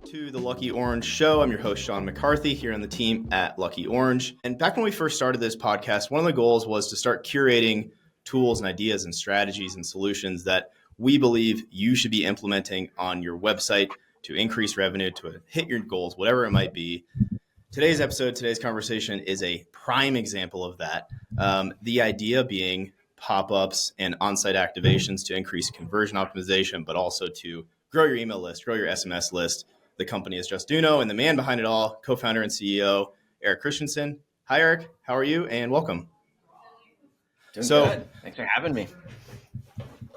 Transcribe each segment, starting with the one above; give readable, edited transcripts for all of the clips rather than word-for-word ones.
to the Lucky Orange Show. I'm your host, Sean McCarthy, here on the team at Lucky Orange. And back when we first started this podcast, one of the goals was to start curating tools and ideas and strategies and solutions that we believe you should be implementing on your website to increase revenue, to hit your goals, whatever it might be. Today's episode, today's conversation is a prime example of that. The idea being pop-ups and on-site activations to increase conversion optimization, but also to grow your email list, grow your SMS list. The company is Justuno, and the man behind it all, co-founder and CEO, Erik Christiansen. Hi, Erik. How are you? And welcome. Doing good. Thanks for having me.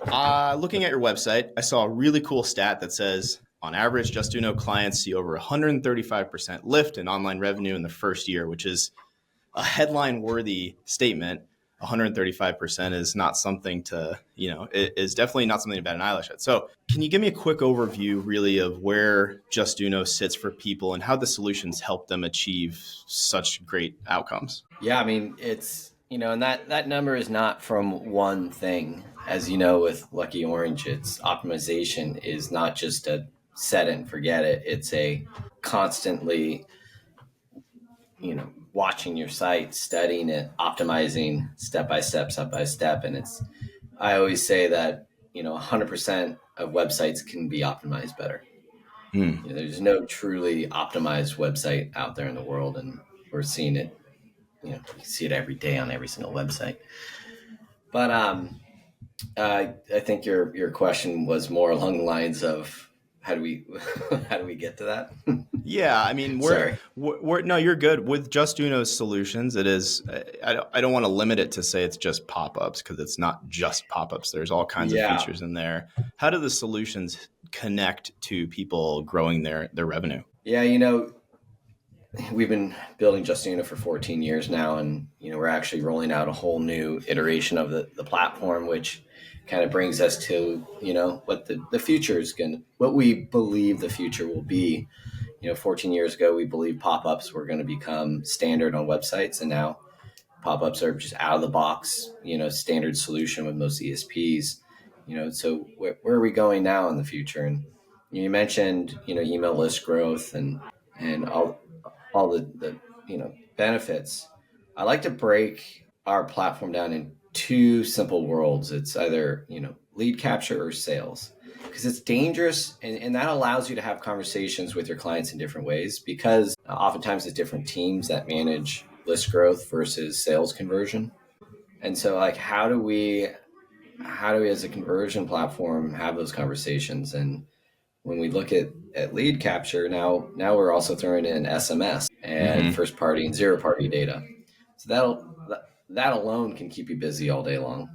Looking at your website, I saw a really cool stat that says, on average, Justuno clients see over 135% lift in online revenue in the first year, which is a headline-worthy statement. 135% is not something to, it is definitely not something to bat an eyelash at. So can you give me a quick overview really of where Justuno sits for people and how the solutions help them achieve such great outcomes? Yeah, I mean, it's, and that number is not from one thing. As you know, with Lucky Orange, it's optimization is not just a set it and forget it. It's a constantly, watching your site, studying it, optimizing step by step. And I always say that, 100% of websites can be optimized better. There's no truly optimized website out there in the world. And we're seeing it, you see it every day on every single website. But I think your question was more along the lines of, how do we get to that? Yeah, I mean, no, you're good with Justuno's solutions. It is, I don't want to limit it to say it's just pop-ups, because it's not just pop-ups. There's all kinds of features in there. How do the solutions connect to people growing their revenue? Yeah, we've been building Justuno for 14 years now, and we're actually rolling out a whole new iteration of the platform, which kind of brings us to, what the future is what we believe the future will be. 14 years ago, we believed pop-ups were going to become standard on websites. And now pop-ups are just out of the box, standard solution with most ESPs. So where are we going now in the future? And you mentioned, email list growth and all the benefits. I like to break our platform down in two simple worlds. It's either, lead capture or sales, because it's dangerous. And that allows you to have conversations with your clients in different ways, because oftentimes it's different teams that manage list growth versus sales conversion. And so how do we as a conversion platform have those conversations? And when we look at lead capture, now we're also throwing in SMS and first party and zero party data. So that alone can keep you busy all day long.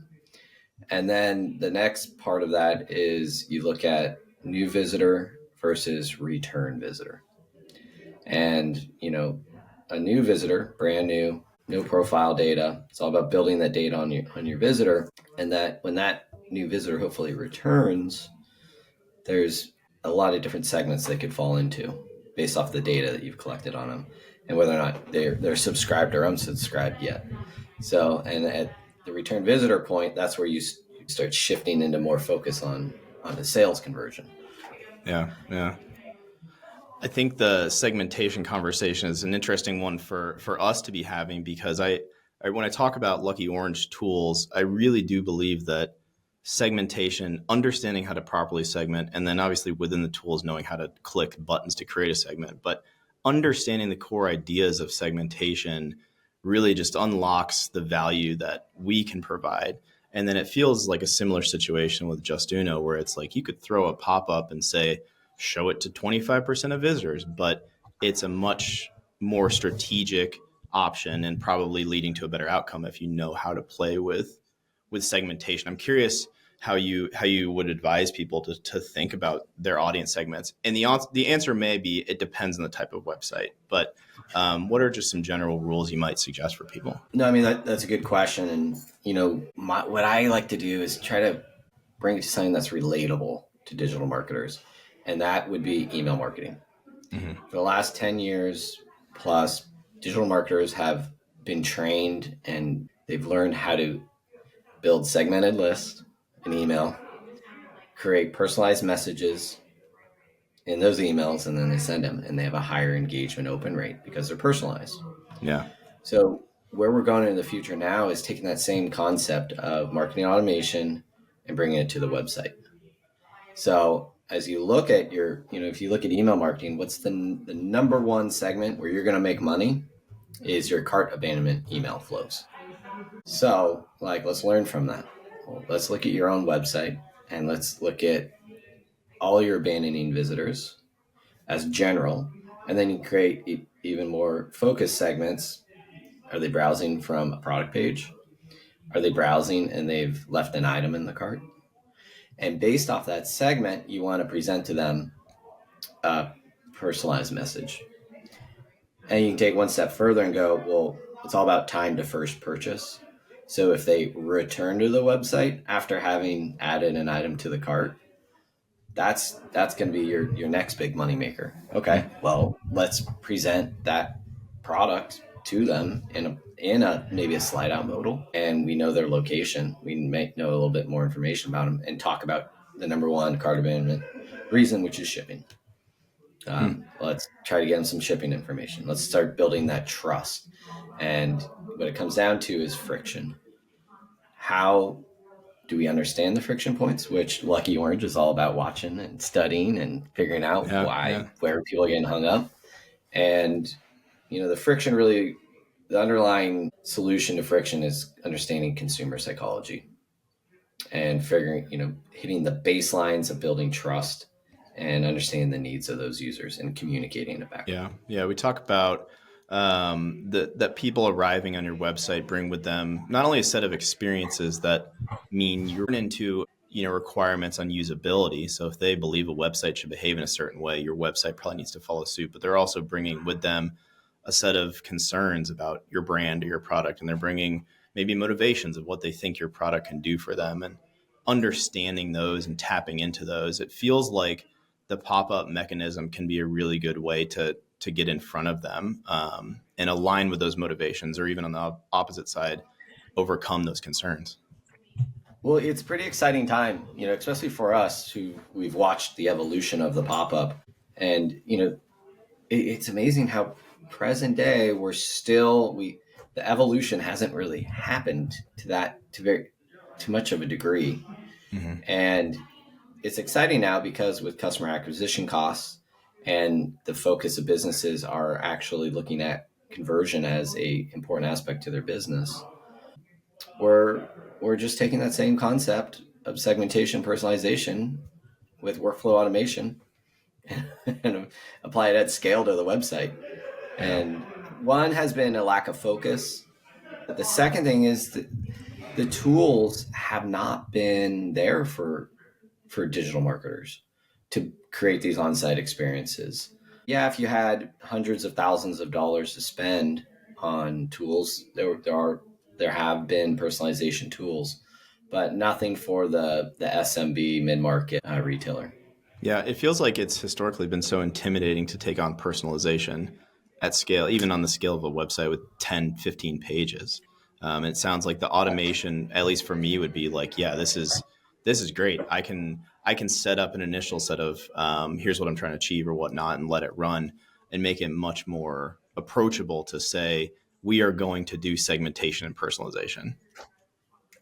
And then the next part of that is you look at new visitor versus return visitor. And, a new visitor, brand new, no profile data. It's all about building that data on your visitor. And that when that new visitor hopefully returns, there's a lot of different segments they could fall into based off the data that you've collected on them and whether or not they're subscribed or unsubscribed yet. So, and at the return visitor point, that's where you start shifting into more focus on the sales conversion. Yeah. I think the segmentation conversation is an interesting one for us to be having, because when I talk about Lucky Orange tools, I really do believe that segmentation, understanding how to properly segment, and then obviously within the tools, knowing how to click buttons to create a segment, but understanding the core ideas of segmentation really just unlocks the value that we can provide. And then it feels like a similar situation with Justuno, where it's like you could throw a pop-up and say, show it to 25% of visitors, but it's a much more strategic option and probably leading to a better outcome if you know how to play with segmentation. I'm curious how you would advise people to think about their audience segments. And the answer may be it depends on the type of website, but what are just some general rules you might suggest for people? No, I mean, that's a good question. And, what I like to do is try to bring it to something that's relatable to digital marketers. And that would be email marketing. Mm-hmm. For the last 10 years plus, digital marketers have been trained and they've learned how to build segmented lists in email, create personalized messages, in those emails, and then they send them, and they have a higher engagement open rate because they're personalized. Yeah. So where we're going in the future now is taking that same concept of marketing automation and bringing it to the website. So as you look at if you look at email marketing, what's the number one segment where you're going to make money is your cart abandonment email flows. So let's learn from that. Well, let's look at your own website and let's look at all your abandoning visitors as general, and then you create even more focused segments. Are they browsing from a product page? Are they browsing and they've left an item in the cart? And based off that segment, you want to present to them a personalized message. And you can take one step further and go, well, it's all about time to first purchase. So if they return to the website after having added an item to the cart, that's going to be your next big money maker. Okay, well, let's present that product to them in a maybe a slide out modal, and we know their location. We may know a little bit more information about them and talk about the number one cart abandonment reason, which is shipping. Let's try to get them some shipping information. Let's start building that trust. And what it comes down to is friction. How do we understand the friction points, which Lucky Orange is all about watching and studying and figuring out Yeah. Yeah. where people are getting hung up. And, the friction really, the underlying solution to friction is understanding consumer psychology and figuring, hitting the baselines of building trust and understanding the needs of those users and communicating it back. Yeah. Yeah. We talk about that people arriving on your website bring with them not only a set of experiences that mean you're into requirements on usability. So if they believe a website should behave in a certain way, your website probably needs to follow suit. But they're also bringing with them a set of concerns about your brand or your product, and they're bringing maybe motivations of what they think your product can do for them, and understanding those and tapping into those. It feels like the pop-up mechanism can be a really good way to get in front of them and align with those motivations, or even on the opposite side, overcome those concerns. Well, it's a pretty exciting time, especially for us who we've watched the evolution of the pop-up. And, it's amazing how present day the evolution hasn't really happened to much of a degree. Mm-hmm. And it's exciting now because with customer acquisition costs and the focus of businesses are actually looking at conversion as a important aspect to their business, we're just taking that same concept of segmentation, personalization with workflow automation and apply it at scale to the website. And one has been a lack of focus. The second thing is that the tools have not been there for digital marketers to create these on-site experiences. Yeah, if you had hundreds of thousands of dollars to spend on tools, there have been personalization tools, but nothing for the SMB mid-market retailer. Yeah, it feels like it's historically been so intimidating to take on personalization at scale, even on the scale of a website with 10, 15 pages. It sounds like the automation, at least for me, would be like, yeah, this is great. I can set up an initial set of here's what I'm trying to achieve or whatnot, and let it run and make it much more approachable to say we are going to do segmentation and personalization.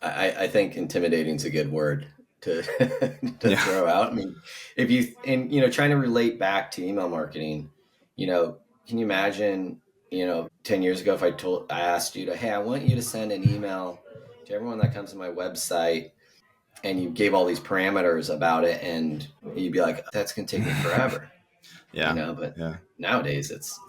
I think intimidating is a good word to to Yeah. throw out. I mean, if you and trying to relate back to email marketing, can you imagine, 10 years ago if I asked you to, hey, I want you to send an email to everyone that comes to my website, and you gave all these parameters about it, and you'd be like, that's gonna take me forever. Yeah. But Yeah. nowadays it's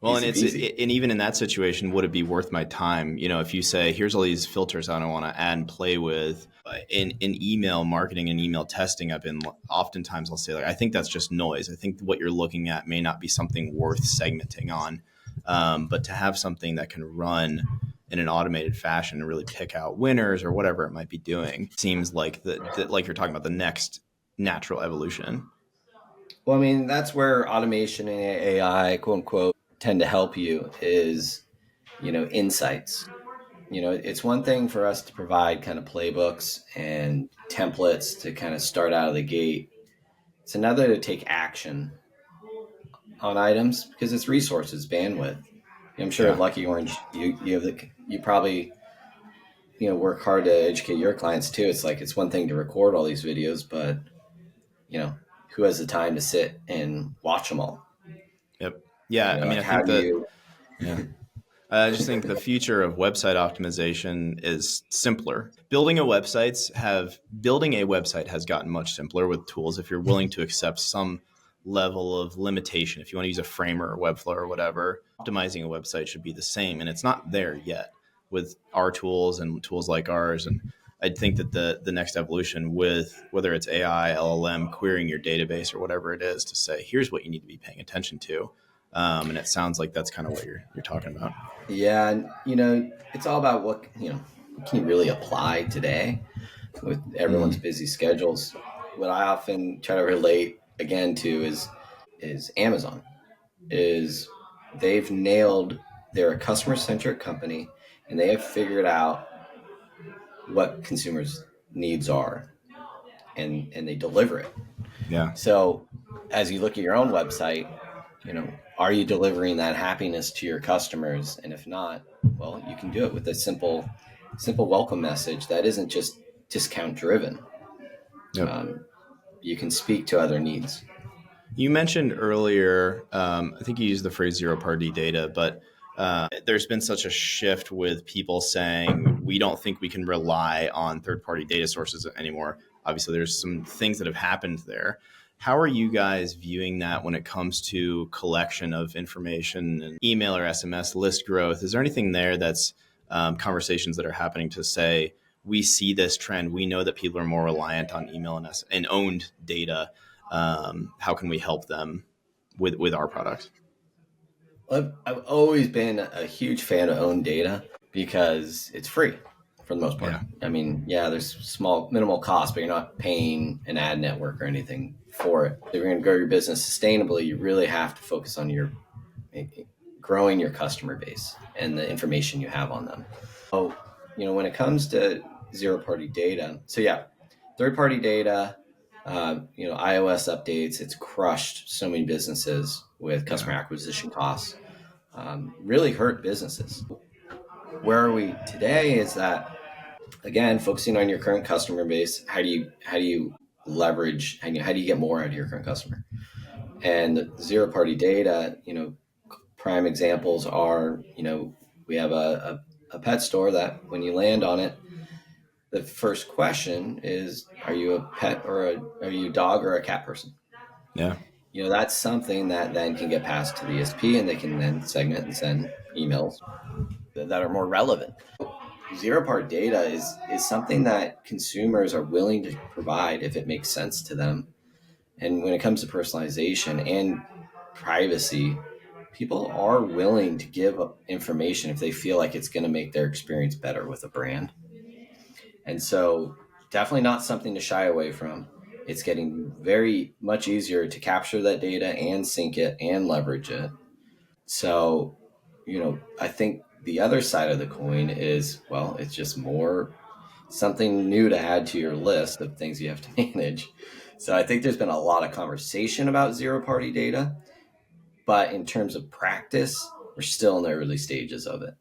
Well, and easy peasy. and even in that situation, would it be worth my time? If you say, "Here's all these filters I don't want to add and play with," in email marketing and email testing, I've been oftentimes I'll say, like, I think that's just noise. I think what you're looking at may not be something worth segmenting on, but to have something that can run in an automated fashion and really pick out winners or whatever it might be doing seems like like you're talking about the next natural evolution. Well, I mean, that's where automation and AI, quote unquote, tend to help you is, insights. It's one thing for us to provide kind of playbooks and templates to kind of start out of the gate. It's another to take action on items because it's resources, bandwidth. I'm sure at Yeah. Lucky Orange, you probably work hard to educate your clients too. It's like it's one thing to record all these videos, but who has the time to sit and watch them all? Yep. Yeah. I mean, Like I how think do that, you? yeah. I just think the future of website optimization is simpler. Building a website has gotten much simpler with tools if you're willing to accept some level of limitation. If you want to use a Framer or Webflow or whatever, optimizing a website should be the same, and it's not there yet with our tools and tools like ours. And I think that the next evolution with whether it's AI, LLM, querying your database or whatever it is to say, here's what you need to be paying attention to. And it sounds like that's kind of what you're talking about. Yeah, and it's all about what can you really apply today with everyone's Mm, busy schedules. What I often try to relate again to is Amazon. Is they've nailed, they're a customer centric company, and they have figured out what consumers' needs are, and they deliver it. yeah. So as you look at your own website, are you delivering that happiness to your customers? And if not, well, you can do it with a simple welcome message that isn't just discount driven. Yep. You can speak to other needs. You mentioned earlier, I think you used the phrase zero party data, but there's been such a shift with people saying we don't think we can rely on third party data sources anymore. Obviously, there's some things that have happened there. How are you guys viewing that when it comes to collection of information and email or SMS list growth? Is there anything there that's conversations that are happening to say, we see this trend. We know that people are more reliant on email and owned data. How can we help them with our product? I've always been a huge fan of owned data because it's free for the most part. Yeah. I mean, yeah, there's small minimal cost, but you're not paying an ad network or anything for it. If you're going to grow your business sustainably, you really have to focus on your growing your customer base and the information you have on them. So, when it comes to zero party data, so yeah, third party data, iOS updates, it's crushed so many businesses with Yeah. customer acquisition costs, really hurt businesses. Where are we today is that, again, focusing on your current customer base. How do you leverage, how do you get more out of your current customer? And zero party data, prime examples are, we have a pet store that when you land on it, the first question is, are you a pet are you a dog or a cat person? Yeah. That's something that then can get passed to the ESP, and they can then segment and send emails that are more relevant. Zero part data is something that consumers are willing to provide if it makes sense to them. And when it comes to personalization and privacy, people are willing to give up information if they feel like it's going to make their experience better with a brand. And so, definitely not something to shy away from. It's getting very much easier to capture that data and sync it and leverage it. So, I think the other side of the coin is, well, it's just more something new to add to your list of things you have to manage. So I think there's been a lot of conversation about zero party data, but in terms of practice, we're still in the early stages of it.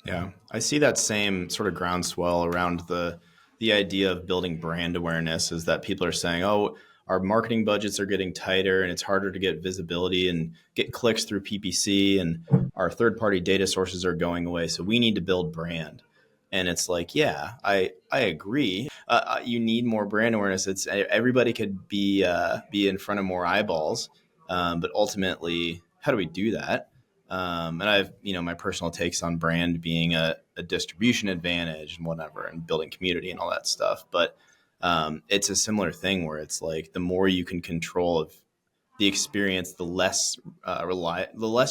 Yeah. I see that same sort of groundswell around the idea of building brand awareness is that people are saying, oh, our marketing budgets are getting tighter and it's harder to get visibility and get clicks through PPC and our third party data sources are going away. So we need to build brand. And it's like, yeah, I agree. You need more brand awareness. It's everybody could be in front of more eyeballs, but ultimately, how do we do that? And I've, my personal takes on brand being a distribution advantage and whatever, and building community and all that stuff. But it's a similar thing where it's like the more you can control of the experience, the less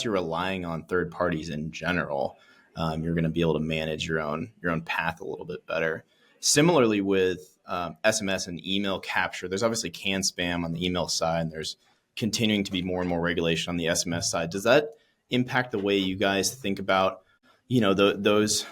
you're relying on third parties in general. You're going to be able to manage your own path a little bit better. Similarly with SMS and email capture, there's obviously can spam on the email side, and there's continuing to be more and more regulation on the SMS side. Does that impact the way you guys think about those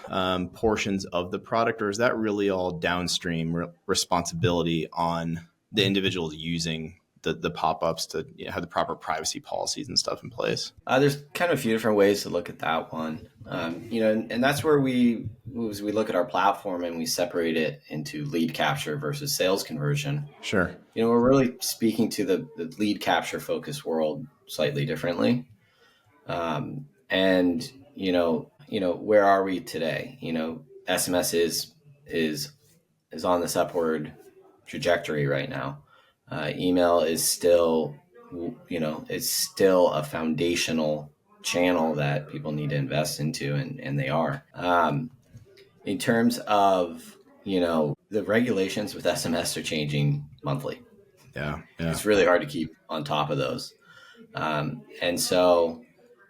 portions of the product, or is that really all downstream responsibility on the individuals using the pop-ups to have the proper privacy policies and stuff in place? There's kind of a few different ways to look at that one. And that's where we look at our platform and we separate it into lead capture versus sales conversion. Sure. We're really speaking to the lead capture focused world slightly differently. And where are we today? SMS is on this upward trajectory right now. Email is still, it's still a foundational channel that people need to invest into, and they are. In terms of, the regulations with SMS are changing monthly. Yeah. It's really hard to keep on top of those. And so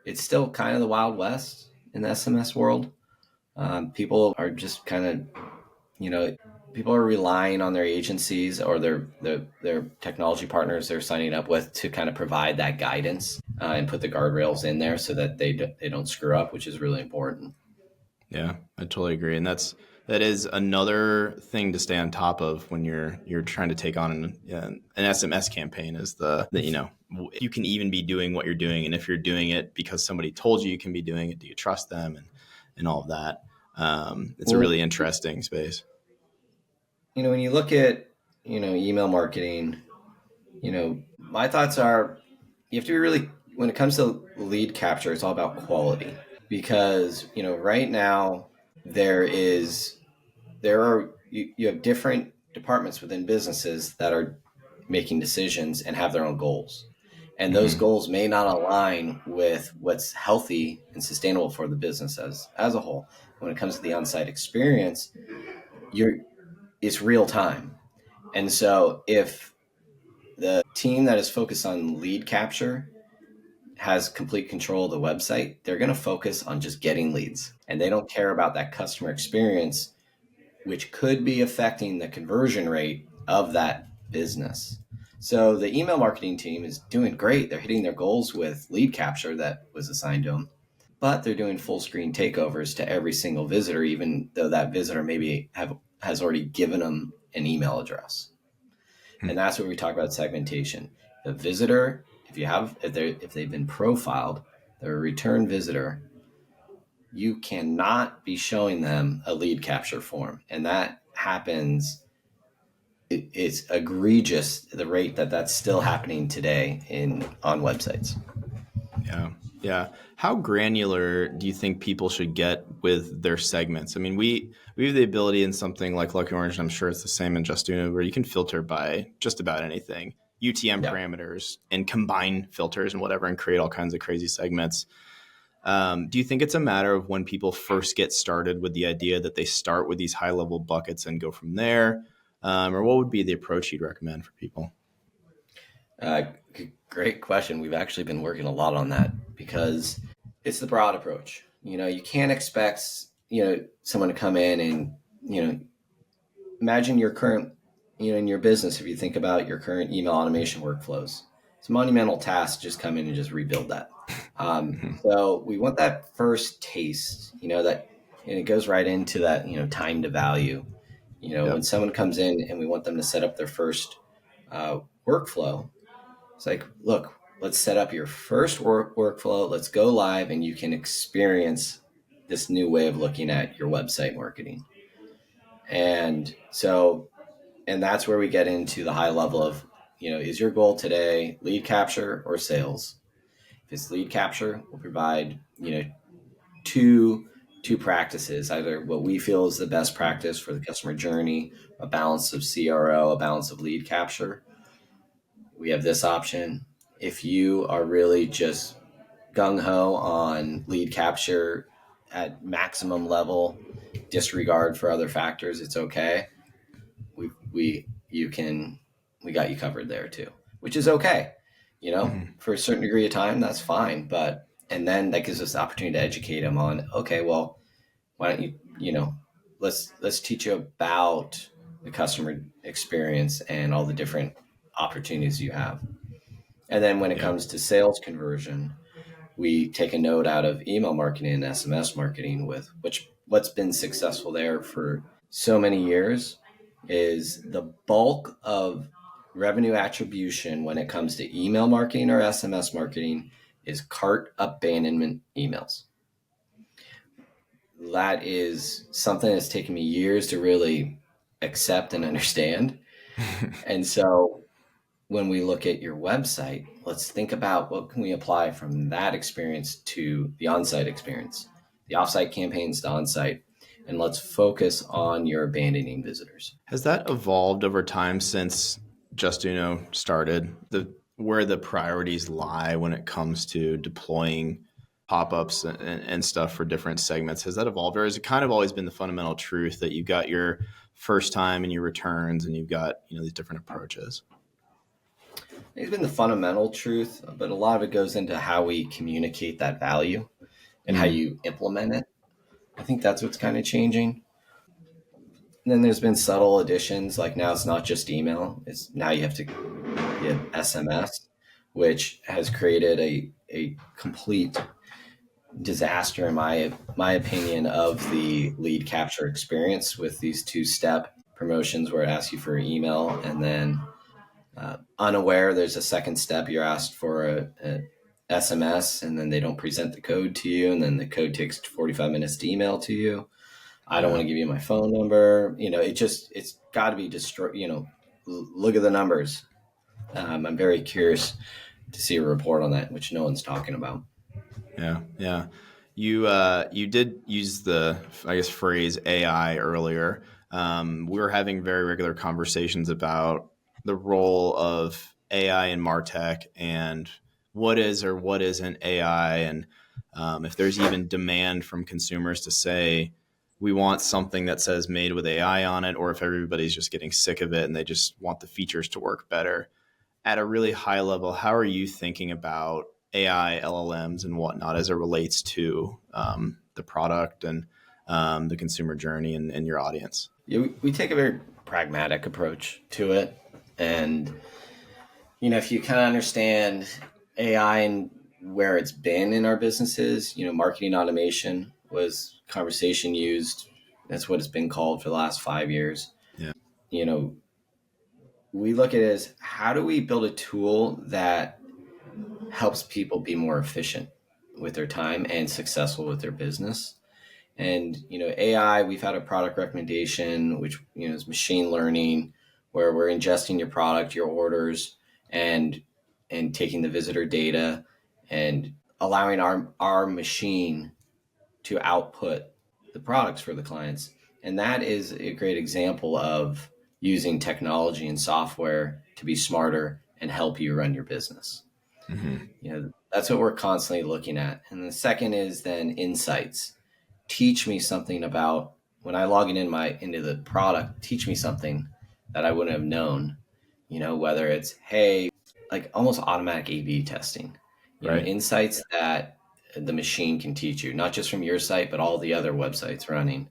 it's still kind of the Wild West in the SMS world. People are just kind of, people are relying on their agencies or their technology partners they're signing up with to kind of provide that guidance and put the guardrails in there so that they don't screw up, which is really important. Yeah, I totally agree. And that is another thing to stay on top of when you're trying to take on an SMS campaign is you can even be doing what you're doing. And if you're doing it because somebody told you can be doing it, do you trust them and all of that? It's a really interesting space. When you look at, email marketing, my thoughts are you have to be really, when it comes to lead capture, it's all about quality because, right now you have different departments within businesses that are making decisions and have their own goals. And those goals may not align with what's healthy and sustainable for the business as a whole. When it comes to the on-site experience, it's real time. And so if the team that is focused on lead capture has complete control of the website, they're going to focus on just getting leads. And they don't care about that customer experience, which could be affecting the conversion rate of that business. So the email marketing team is doing great. They're hitting their goals with lead capture that was assigned to them, but they're doing full screen takeovers to every single visitor, even though that visitor maybe has already given them an email address. And that's where we talk about segmentation. The visitor, if they've been profiled, they're a return visitor, you cannot be showing them a lead capture form. And that happens, it's egregious the rate that's still happening today on websites. Yeah. How granular do you think people should get with their segments? I mean, we have the ability in something like Lucky Orange, and I'm sure it's the same in Justuno, where you can filter by just about anything, UTM parameters and combine filters and whatever, and create all kinds of crazy segments. Do you think it's a matter of when people first get started with the idea that they start with these high level buckets and go from there? Or what would be the approach you'd recommend for people? Great question. We've actually been working a lot on that because it's the broad approach. You can't expect, someone to come in and, imagine your current, in your business, if you think about your current email automation workflows, it's a monumental task to just come in and just rebuild that. So we want that first taste, that, and it goes right into that, time to value, when someone comes in and we want them to set up their first workflow. It's like, look, let's set up your first workflow. Let's go live and you can experience this new way of looking at your website marketing. And that's where we get into the high level of, is your goal today lead capture or sales? If it's lead capture, we'll provide, two practices, either what we feel is the best practice for the customer journey, a balance of CRO, a balance of lead capture. We have this option. If you are really just gung-ho on lead capture at maximum level, disregard for other factors, it's okay. We got you covered there too, which is okay. For a certain degree of time, that's fine. And then that gives us the opportunity to educate them on, okay, well, why don't you, let's teach you about the customer experience and all the different opportunities you have. And then when it comes to sales conversion, we take a note out of email marketing and SMS marketing what's been successful there for so many years is the bulk of revenue attribution when it comes to email marketing or SMS marketing is cart abandonment emails. That is something that's taken me years to really accept and understand. And so when we look at your website, let's think about what can we apply from that experience to the on-site experience, the off-site campaigns to on-site, and let's focus on your abandoning visitors. Has that evolved over time since Justuno started? Where the priorities lie when it comes to deploying pop-ups and stuff for different segments? Has that evolved, or has it kind of always been the fundamental truth that you've got your first time and your returns, and you've got these different approaches? It's been the fundamental truth, but a lot of it goes into how we communicate that value and how you implement it. I think that's what's kind of changing. And then there's been subtle additions, like now it's not just email; it's now you have SMS, which has created a complete disaster in my opinion of the lead capture experience with these two-step promotions where it asks you for an email and then unaware there's a second step, you're asked for a SMS and then they don't present the code to you and then the code takes 45 minutes to email to you. I don't want to give you my phone number. It's got to be destroyed. Look at the numbers. I'm very curious to see a report on that, which no one's talking about. Yeah. You did use the, I guess, phrase AI earlier. We were having very regular conversations about the role of AI in MarTech and what is or what isn't AI, and if there's even demand from consumers to say we want something that says made with AI on it, or if everybody's just getting sick of it and they just want the features to work better. At a really high level, how are you thinking about AI, LLMs, and whatnot as it relates to the product and the consumer journey and your audience? Yeah, we take a very pragmatic approach to it. And, if you kind of understand AI and where it's been in our businesses, marketing automation was conversation used. That's what it's been called for the last 5 years. Yeah. We look at it as how do we build a tool that helps people be more efficient with their time and successful with their business. And, AI, we've had a product recommendation, which, is machine learning, where we're ingesting your product, your orders, and taking the visitor data and allowing our machine to output the products for the clients. And that is a great example of using technology and software to be smarter and help you run your business. Mm-hmm. That's what we're constantly looking at. And the second is then insights. Teach me something about when I log into the product, teach me something that I wouldn't have known, whether it's, hey, like almost automatic A/B testing, Right. Insights that the machine can teach you, not just from your site, but all the other websites running.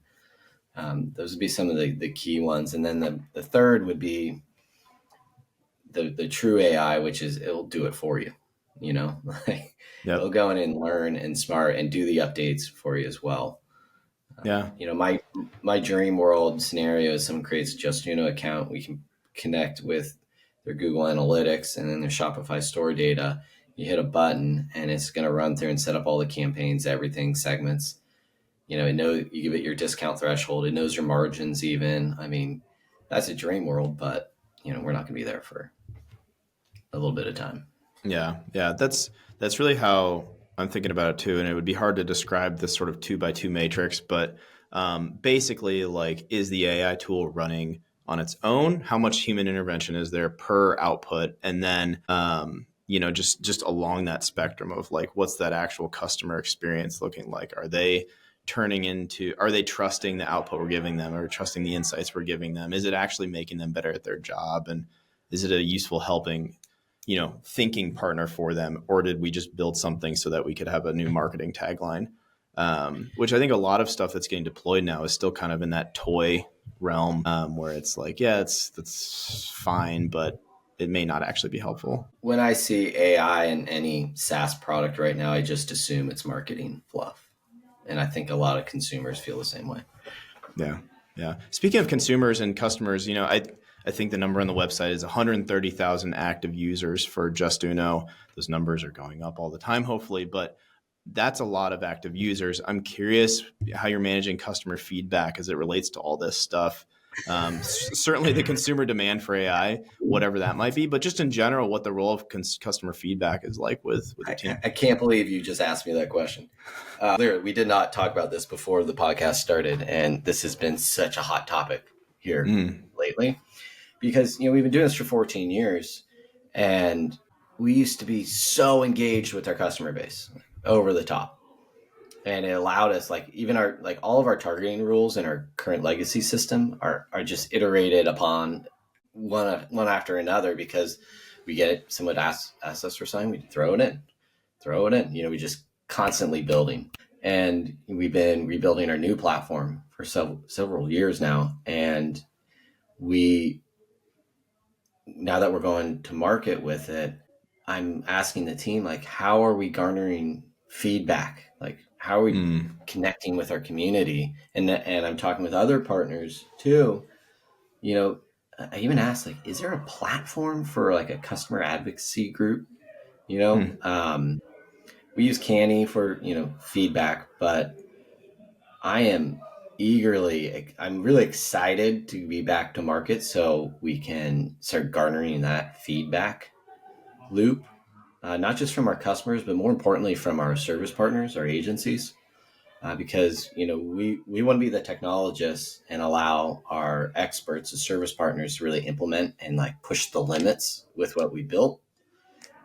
Those would be some of the key ones. And then the third would be the true AI, which is it'll do it for you, like it'll go in and learn and smart and do the updates for you as well. Yeah. My dream world scenario is someone creates a Justuno account. We can connect with their Google Analytics and then their Shopify store data. You hit a button and it's going to run through and set up all the campaigns, everything, segments. You give it your discount threshold. It knows your margins even. I mean, that's a dream world, but we're not going to be there for a little bit of time. Yeah. That's really how I'm thinking about it too. And it would be hard to describe this sort of 2x2 matrix, but basically, like, is the AI tool running on its own? How much human intervention is there per output? And then, just along that spectrum of like, what's that actual customer experience looking like? Are they trusting the output we're giving them, or trusting the insights we're giving them? Is it actually making them better at their job? And is it a useful helping, thinking partner for them? Or did we just build something so that we could have a new marketing tagline? Which I think a lot of stuff that's getting deployed now is still kind of in that toy realm, where it's like, yeah, that's fine, but it may not actually be helpful. When I see AI in any SaaS product right now, I just assume it's marketing fluff. And I think a lot of consumers feel the same way. Yeah. Speaking of consumers and customers, I think the number on the website is 130,000 active users for Justuno. Those numbers are going up all the time, hopefully, but that's a lot of active users. I'm curious how you're managing customer feedback as it relates to all this stuff. Certainly the consumer demand for AI, whatever that might be, but just in general, what the role of customer feedback is like with your team. I can't believe you just asked me that question. Clearly, we did not talk about this before the podcast started, and this has been such a hot topic here lately because, we've been doing this for 14 years, and we used to be so engaged with our customer base, over the top. And it allowed us, even all of our targeting rules in our current legacy system are just iterated upon one after another, because we get it. Someone asks us for something, we throw it in. We just constantly building. And we've been rebuilding our new platform for several years now. And now that we're going to market with it, I'm asking the team, how are we garnering feedback? How are we connecting with our community? And I'm talking with other partners too. I even asked, is there a platform for a customer advocacy group? We use Canny for, feedback, but I'm really excited to be back to market so we can start garnering that feedback loop, not just from our customers, but more importantly from our service partners, our agencies, because, we want to be the technologists and allow our experts as service partners to really implement and push the limits with what we built.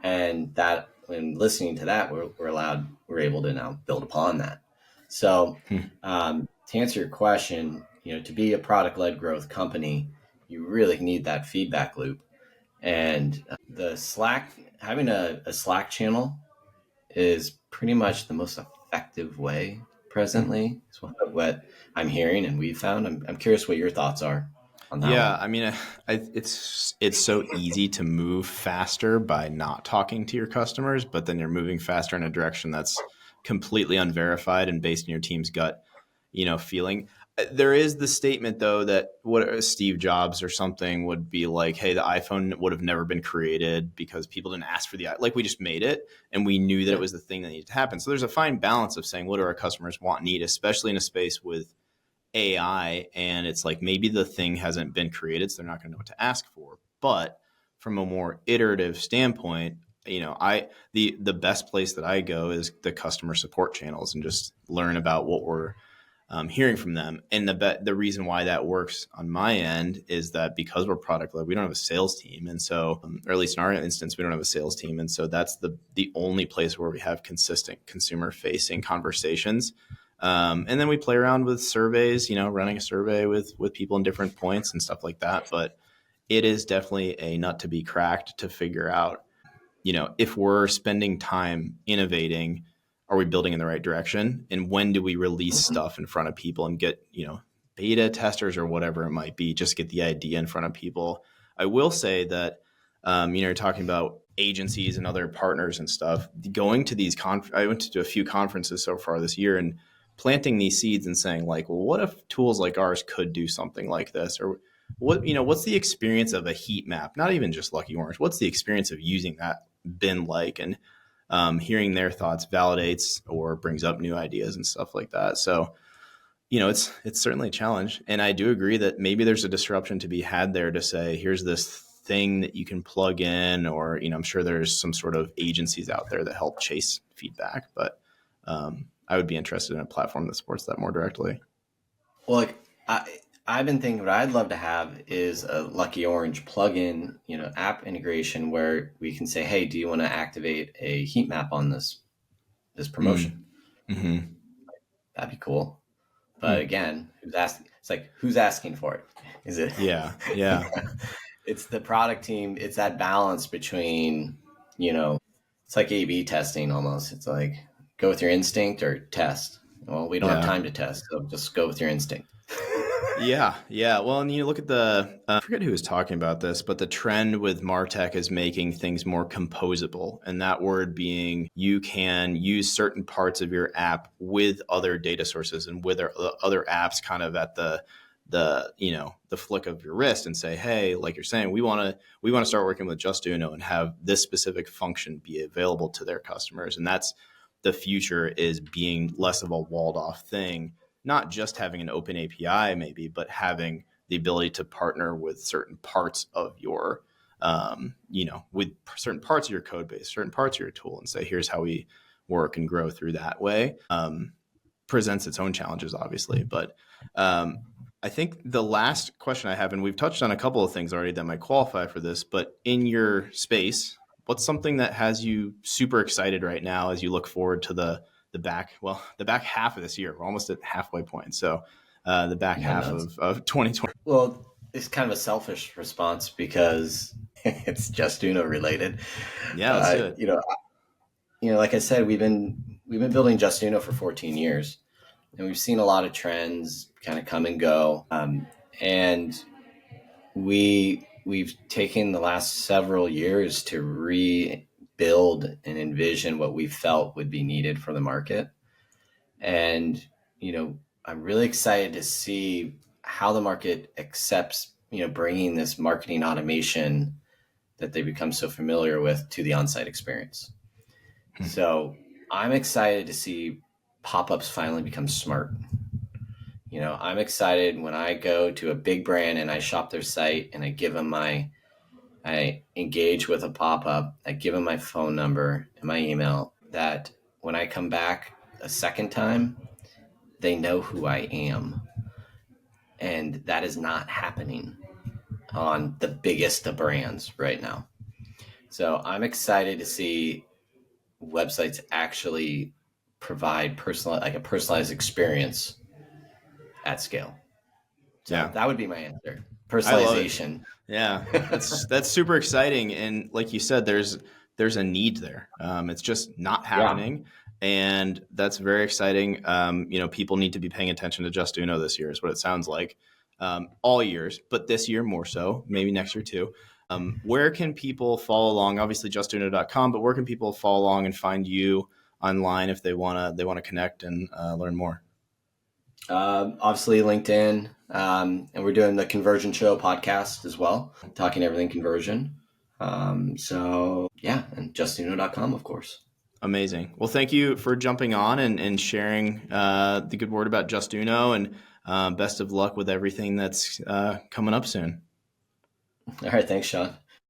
And that, when listening to that, we're able to now build upon that. So to answer your question, to be a product-led growth company, you really need that feedback loop. And the Slack, having a Slack channel is pretty much the most effective way presently, is what I'm hearing and we've found. I'm curious what your thoughts are on that Yeah, one. I mean, it's so easy to move faster by not talking to your customers, but then you're moving faster in a direction that's completely unverified and based on your team's gut, feeling. There is the statement though that what Steve Jobs or something would be like, hey, the iPhone would have never been created because people didn't ask for we just made it and we knew that it was the thing that needed to happen. So there's a fine balance of saying, what do our customers want, need, especially in a space with AI, and it's maybe the thing hasn't been created, so they're not going to know what to ask for. But from a more iterative standpoint, the best place that I go is the customer support channels and just learn about what we're hearing from them. And the reason why that works on my end is that because we're product led, we don't have a sales team, and so, or at least in our instance, we don't have a sales team, and so that's the only place where we have consistent consumer facing conversations. And then we play around with surveys, running a survey with people in different points and stuff like that. But it is definitely a nut to be cracked to figure out, if we're spending time innovating, are we building in the right direction? And when do we release stuff in front of people and get, beta testers or whatever it might be, just get the idea in front of people. I will say that, you're talking about agencies and other partners and stuff. Going to these I went to a few conferences so far this year and planting these seeds and saying well, what if tools like ours could do something like this? Or what's the experience of a heat map? Not even just Lucky Orange. What's the experience of using that been like? And hearing their thoughts validates or brings up new ideas and stuff like that. So, it's certainly a challenge. And I do agree that maybe there's a disruption to be had there to say, here's this thing that you can plug in, or, I'm sure there's some sort of agencies out there that help chase feedback, but I would be interested in a platform that supports that more directly. Well, I've been thinking what I'd love to have is a Lucky Orange plugin, app integration where we can say, hey, do you want to activate a heat map on this promotion? Mm-hmm. That'd be cool. But again, who's asking? It's who's asking for it? Is it? Yeah. It's the product team. It's that balance between, it's like A/B testing almost. It's go with your instinct or test. Well, we don't have time to test, so just go with your instinct. Yeah. Well, and you look at I forget who was talking about this, but the trend with MarTech is making things more composable. And that word being you can use certain parts of your app with other data sources and with other apps kind of at the the flick of your wrist and say, hey, like you're saying, we want to start working with Justuno and have this specific function be available to their customers. And that's the future, is being less of a walled off thing, not just having an open API maybe, but having the ability to partner with certain parts of your, with certain parts of your code base, certain parts of your tool, and say, here's how we work and grow through that way. Presents its own challenges, obviously. But I think the last question I have, and we've touched on a couple of things already that might qualify for this, but in your space, what's something that has you super excited right now as you look forward to the back half of this year? We're almost at halfway point. So the back half of 2020. Well, it's kind of a selfish response because it's Justuno related. Yeah, let's do it. Like I said, we've been building Justuno for 14 years, and we've seen a lot of trends kind of come and go. And we've taken the last several years to rebuild and envision what we felt would be needed for the market. And, I'm really excited to see how the market accepts, bringing this marketing automation that they become so familiar with to the on-site experience. So I'm excited to see pop-ups finally become smart. I'm excited when I go to a big brand and I shop their site and I engage with a pop-up, I give them my phone number and my email, that when I come back a second time, they know who I am. And that is not happening on the biggest of brands right now. So I'm excited to see websites actually provide a personalized experience at scale. So that would be my answer. Personalization. Yeah, that's super exciting. And like you said, there's a need there. It's just not happening. Yeah. And that's very exciting. People need to be paying attention to Justuno this year, is what it sounds like. All years, but this year more so, maybe next year too. Where can people follow along? Obviously justuno.com, but where can people follow along and find you online if they want to connect and learn more? Obviously LinkedIn, and we're doing the Conversion Show podcast as well, talking everything conversion. And justuno.com, of course. Amazing. Well, thank you for jumping on and sharing the good word about Justuno, and best of luck with everything that's coming up soon. All right. Thanks, Sean.